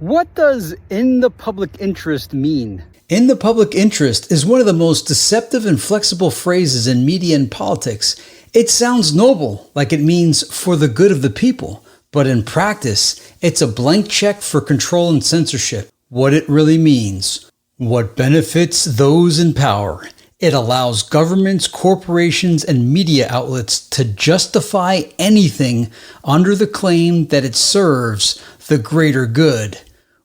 What does "in the public interest" mean? In the public interest is one of the most deceptive and flexible phrases in media and politics. It sounds noble, like it means for the good of the people, but in practice, it's a blank check for control and censorship. What it really means: what benefits those in power. It allows governments, corporations, and media outlets to justify anything under the claim that it serves the greater good.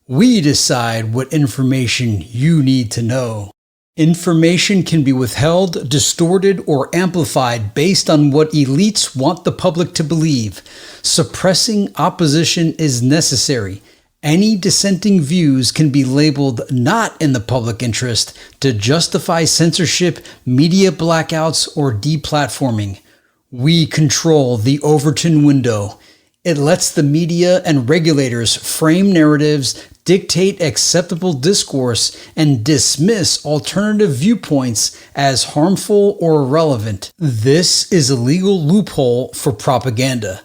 We decide what information you need to know. Information can be withheld, distorted, or amplified based on what elites want the public to believe. Suppressing opposition is necessary. Any dissenting views can be labeled not in the public interest to justify censorship, media blackouts, or deplatforming. We control the Overton window. It lets the media and regulators frame narratives, dictate acceptable discourse, and dismiss alternative viewpoints as harmful or irrelevant. This is a legal loophole for propaganda.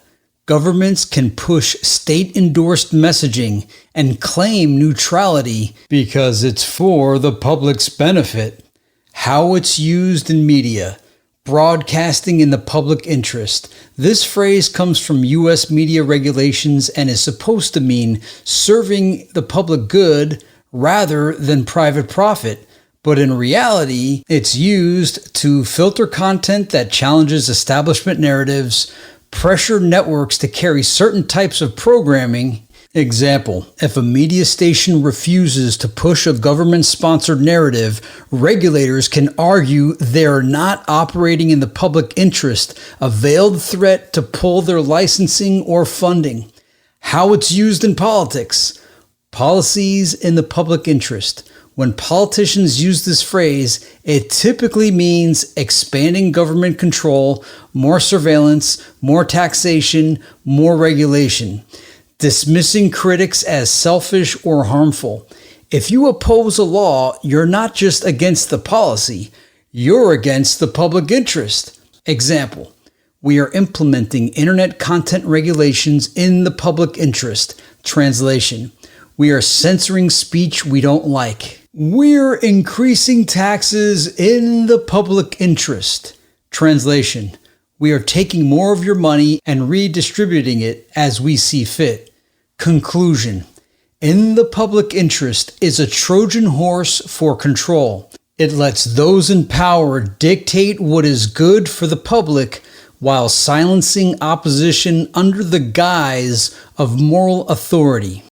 Governments can push state-endorsed messaging and claim neutrality because it's for the public's benefit. How it's used in media. Broadcasting in the public interest. This phrase comes from U.S. media regulations and is supposed to mean serving the public good rather than private profit. But in reality, it's used to filter content that challenges establishment narratives, pressure networks to carry certain types of programming. Example, if a media station refuses to push a government-sponsored narrative, regulators can argue they're not operating in the public interest, a veiled threat to pull their licensing or funding. How it's used in politics. Policies in the public interest. When politicians use this phrase, it typically means expanding government control, more surveillance, more taxation, more regulation. Dismissing critics as selfish or harmful. If you oppose a law, you're not just against the policy, you're against the public interest. Example, we are implementing internet content regulations in the public interest. Translation, we are censoring speech we don't like. We're increasing taxes in the public interest. Translation, we are taking more of your money and redistributing it as we see fit. Conclusion. In the public interest is a Trojan horse for control. It lets those in power dictate what is good for the public while silencing opposition under the guise of moral authority.